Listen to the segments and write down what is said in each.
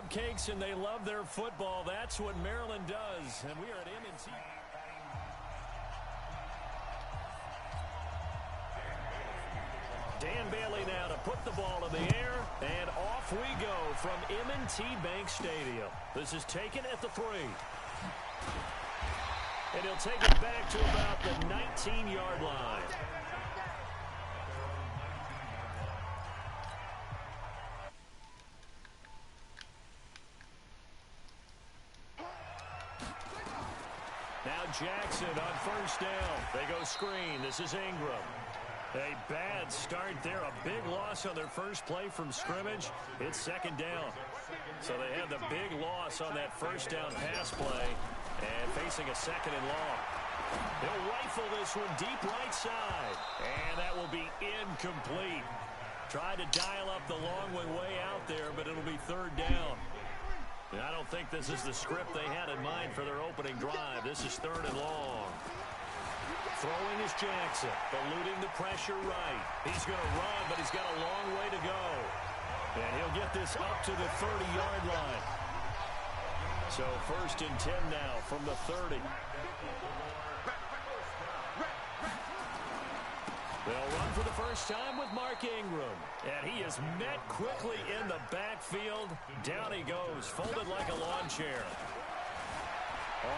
cupcakes and they love their football. That's what Maryland does. And we are at M&T. Dan Bailey now to put the ball in the air, and off we go from M&T Bank Stadium. This is taken at the 3. And he'll take it back to about the 19-yard line. Now Jackson on first down. They go screen. This is Ingram. A bad start there. A big loss on their first play from scrimmage. It's second down. So they had the big loss on that first down pass play and facing a second and long. He'll rifle this one deep right side. And that will be incomplete. Tried to dial up the long way out there, but it'll be third down. And I don't think this is the script they had in mind for their opening drive. This is third and long. Throwing is Jackson, eluding the pressure right. He's going to run, but he's got a long way to go. And he'll get this up to the 30-yard line. So first and 10 now from the 30. They'll run for the first time with Mark Ingram. And he is met quickly in the backfield. Down he goes, folded like a lawn chair.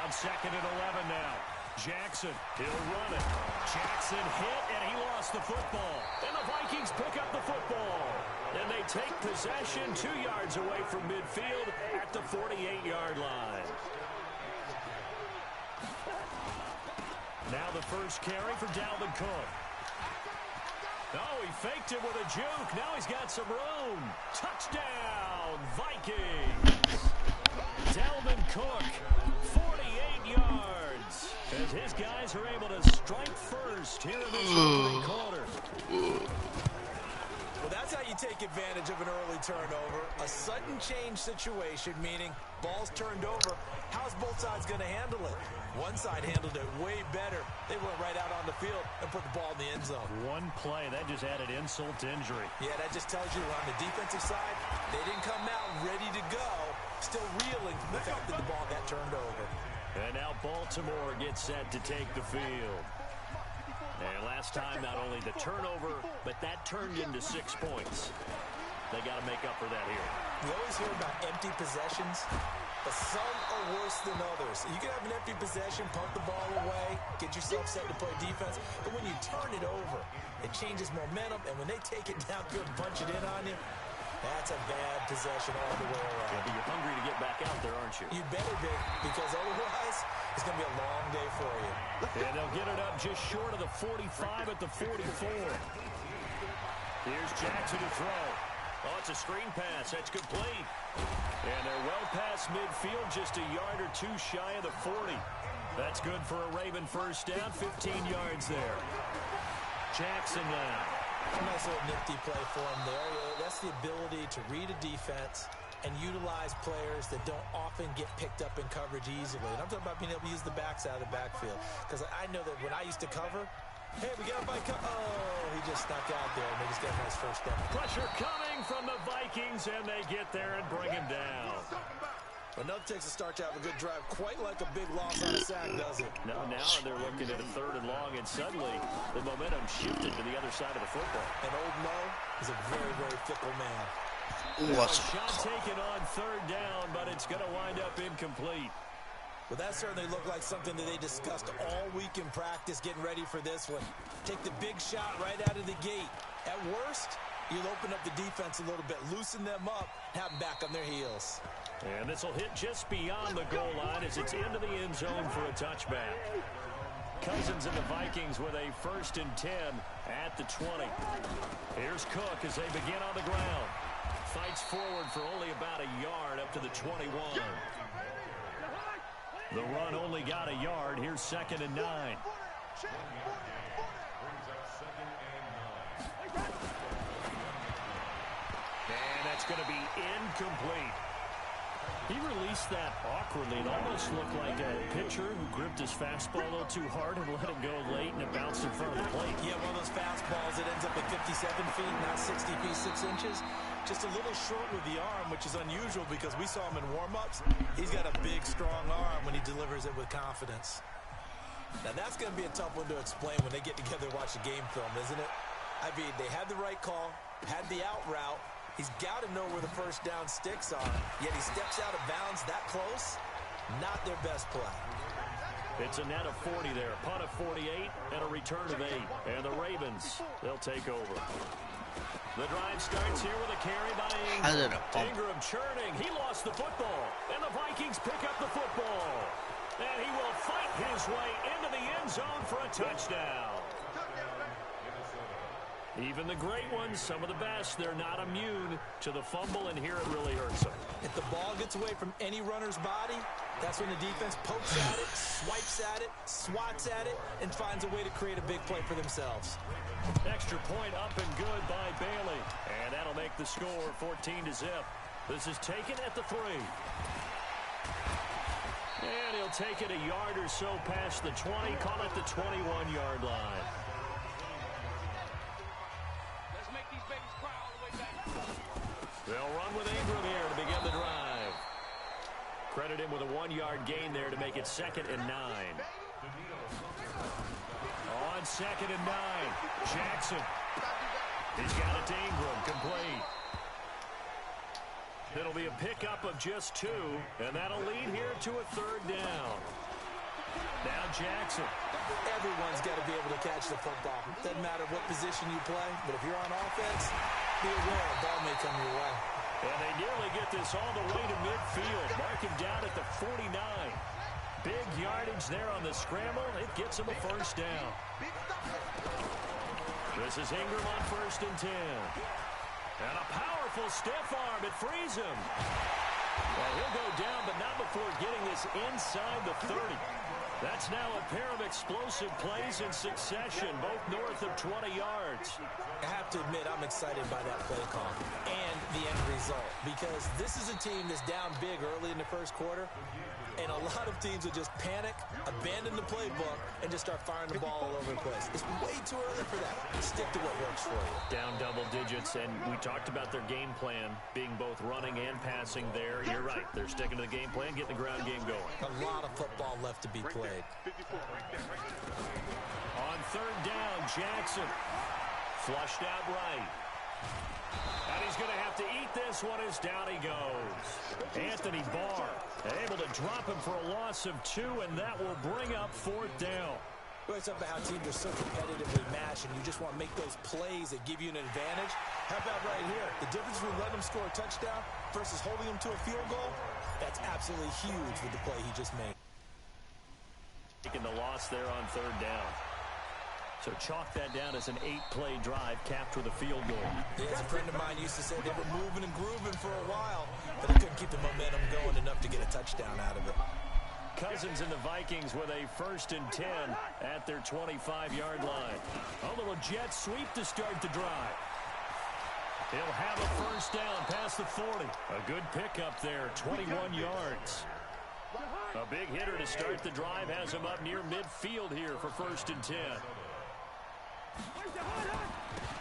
On second and 11 now. Jackson, he'll run it. Jackson hit, and he lost the football. And the Vikings pick up the football. And they take possession 2 yards away from midfield at the 48-yard line. Now the first carry for Dalvin Cook. Oh, he faked it with a juke. Now he's got some room. Touchdown, Vikings. Dalvin Cook, 48 yards. As his guys are able to strike first here in this opening quarter. Well, that's how you take advantage of an early turnover. A sudden change situation, meaning ball's turned over. How's both sides going to handle it? One side handled it way better. They went right out on the field and put the ball in the end zone. One play, that just added insult to injury. Yeah, that just tells you on the defensive side, they didn't come out ready to go, still reeling from the fact that the ball got turned over. And now Baltimore gets set to take the field. And last time, not only the turnover, but that turned into 6 points. They got to make up for that here. We always hear about empty possessions, but some are worse than others. You can have an empty possession, pump the ball away, get yourself set to play defense, but when you turn it over, it changes momentum, and when they take it down good and punch it in on you, that's a bad possession all the way around. Yeah, but you're hungry to get back out there, aren't you? You better be, because otherwise, it's going to be a long day for you. And they'll get it up just short of the 45 at the 44. Here's Jackson to throw. Oh, it's a screen pass. That's complete. And they're well past midfield, just a yard or 2 shy of the 40. That's good for a Raven first down, 15 yards there. Jackson now. A nice little nifty play for him there. That's the ability to read a defense and utilize players that don't often get picked up in coverage easily. And I'm talking about being able to use the backs out of the backfield. Because I know that when I used to cover, hey, we got a bike. Oh, he just snuck out there, and they just got a nice first down. Pressure coming from the Vikings, and they get there and bring him down. Another takes a start to have a good drive, quite like a big loss on a sack, does it? Now they're looking at a third and long, and suddenly the momentum shifted to the other side of the football. And Old Mo is a very, very fickle man. Shot taken on third down, but it's going to wind up incomplete. Well, that certainly looked like something that they discussed all week in practice, getting ready for this one. Take the big shot right out of the gate. At worst, you'll open up the defense a little bit, loosen them up, have them back on their heels. And this will hit just beyond the goal line as it's into the end zone for a touchback. Cousins and the Vikings with a first and 10 at the 20. Here's Cook as they begin on the ground. Fights forward for only about a yard up to the 21. The run only got a yard. Here's second and 9. And that's going to be incomplete. He released that awkwardly. It almost looked like a pitcher who gripped his fastball a little too hard and let it go late, and it bounced in front of the plate. Yeah, one of those fastballs that ends up at 57 feet, not 60 feet, 6 inches. Just a little short with the arm, which is unusual because we saw him in warm-ups. He's got a big, strong arm when he delivers it with confidence. Now, that's going to be a tough one to explain when they get together and watch the game film, isn't it? I mean, they had the right call, had the out route. He's got to know where the first down sticks are, yet he steps out of bounds that close. Not their best play. It's a net of 40 there. Punt of 48 and a return of 8. And the Ravens, they'll take over. The drive starts here with a carry by Ingram. Ingram churning. He lost the football. And the Vikings pick up the football. And he will fight his way into the end zone for a touchdown. Even the great ones, some of the best, they're not immune to the fumble, and here it really hurts them. If the ball gets away from any runner's body, that's when the defense pokes at it, swipes at it, swats at it, and finds a way to create a big play for themselves. Extra point up and good by Bailey. And that'll make the score 14-0. This is taken at the 3. And he'll take it a yard or so past the 20, call it the 21-yard line. They'll run with Ingram here to begin the drive. Credit him with a 1-yard gain there to make it 2nd and 9. On 2nd and 9, Jackson. He's got it to Ingram, complete. It'll be a pickup of just 2, and that'll lead here to a 3rd down. Now Jackson. Everyone's got to be able to catch the football. Doesn't matter what position you play, but if you're on offense, be aware a ball may come your way. And they nearly get this all the way to midfield. Mark him down at the 49. Big yardage there on the scramble. It gets him a 1st down. This is Ingram on 1st and 10. And a powerful stiff arm. It frees him. Well, he'll go down, but not before getting this inside the 30. That's now a pair of explosive plays in succession, both north of 20 yards. I have to admit, I'm excited by that play call and the end result, because this is a team that's down big early in the 1st quarter, and a lot of teams will just panic, abandon the playbook, and just start firing the ball all over the place. It's way too early for that. Stick to what works for you. Down double digits, and we talked about their game plan being both running and passing there. You're right. They're sticking to the game plan, getting the ground game going. A lot of football left to be played. On 3rd down, Jackson. Flushed out right. And he's going to have to eat this one as down he goes. Anthony Barr able to drop him for a loss of 2, and that will bring up 4th down. Well, it's about how teams are so competitively matched, and you just want to make those plays that give you an advantage. How about right here? The difference between letting them score a touchdown versus holding them to a field goal, that's absolutely huge with the play he just made. Taking the loss there on 3rd down. So chalk that down as an 8-play drive capped with a field goal. Yeah, as a friend of mine used to say, they were moving and grooving for a while, but they couldn't keep the momentum going enough to get a touchdown out of it. Cousins and the Vikings with a 1st and 10 at their 25-yard line. A little jet sweep to start the drive. He'll have a 1st down past the 40. A good pickup there, 21 yards. A big hitter to start the drive has him up near midfield here for 1st and 10.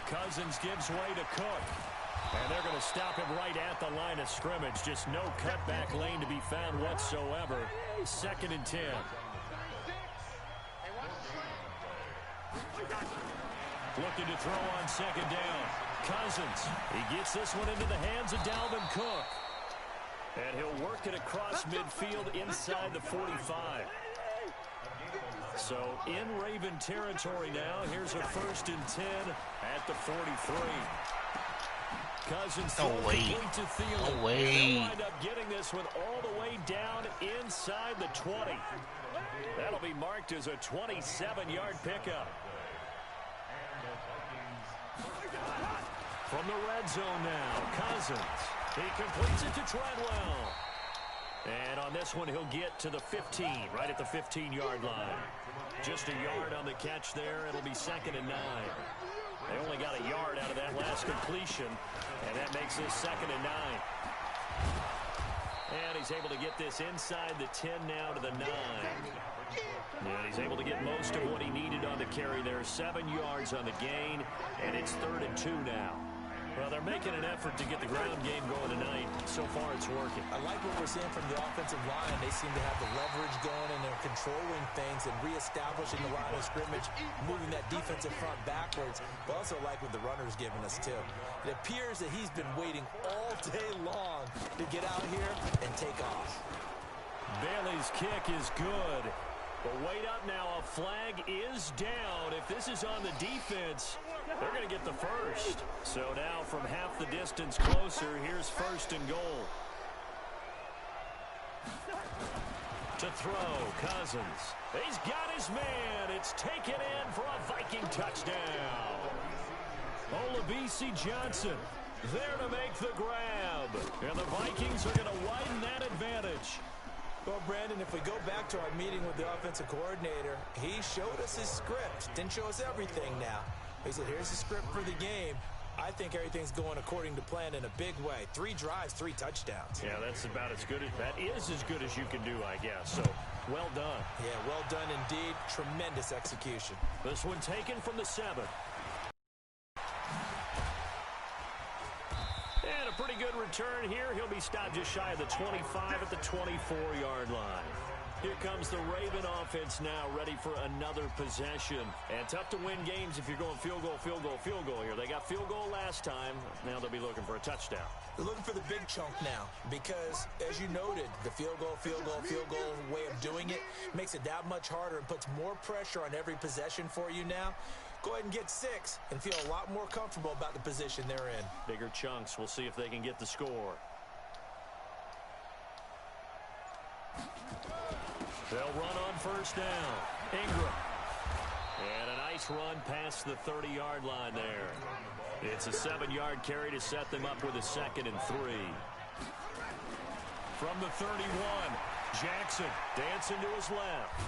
Cousins gives way to Cook. And they're going to stop him right at the line of scrimmage. Just no cutback lane to be found whatsoever. 2nd and 10. Looking to throw on 2nd down. Cousins. He gets this one into the hands of Dalvin Cook. And he'll work it across midfield inside the 45. So in Raven territory now. Here's a 1st and 10 at the 43. Cousins complete to Thielen. No way. They'll wind up getting this one all the way down inside the 20. That'll be marked as a 27-yard pickup. From the red zone now, Cousins. He completes it to Treadwell. And on this one, he'll get to the 15, right at the 15-yard line. Just a yard on the catch there. It'll be 2nd and 9. They only got a yard out of that last completion, and that makes this 2nd and 9. And he's able to get this inside the 10 now to the 9. And he's able to get most of what he needed on the carry there. 7 yards on the gain, and it's 3rd and 2 now. Well, they're making an effort to get the ground game going tonight. So far, it's working. I like what we're seeing from the offensive line. They seem to have the leverage going, and they're controlling things and reestablishing the line of scrimmage, moving that defensive front backwards. But also like what the runner's giving us, too. It appears that he's been waiting all day long to get out here and take off. Bailey's kick is good. But wait up now, a flag is down. If this is on the defense, they're going to get the first. So now from half the distance closer, here's 1st and goal. To throw, Cousins. He's got his man. It's taken in for a Viking touchdown. Olabisi Johnson there to make the grab. And the Vikings are going to widen that advantage. Well, Brandon, if we go back to our meeting with the offensive coordinator, he showed us his script. Didn't show us everything now. He said, here's the script for the game. I think everything's going according to plan in a big way. 3 drives, 3 touchdowns. Yeah, that's about as good. That is as good as you can do, I guess. So, well done. Yeah, well done indeed. Tremendous execution. This one taken from the 7. And a pretty good return here. He'll be stopped just shy of the 25 at the 24-yard line. Here comes the Raven offense now, ready for another possession. And tough to win games if you're going field goal, field goal, field goal here. They got field goal last time. Now they'll be looking for a touchdown. They're looking for the big chunk now because, as you noted, the field goal way of doing it makes it that much harder and puts more pressure on every possession for you now. Go ahead and get 6 and feel a lot more comfortable about the position they're in. Bigger chunks. We'll see if they can get the score. They'll run on 1st down. Ingram. And a nice run past the 30-yard line there. It's a 7-yard carry to set them up with a 2nd and 3. From the 31, Jackson dancing to his left.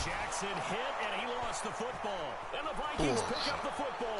Jackson hit, and he lost the football. And the Vikings pick up the football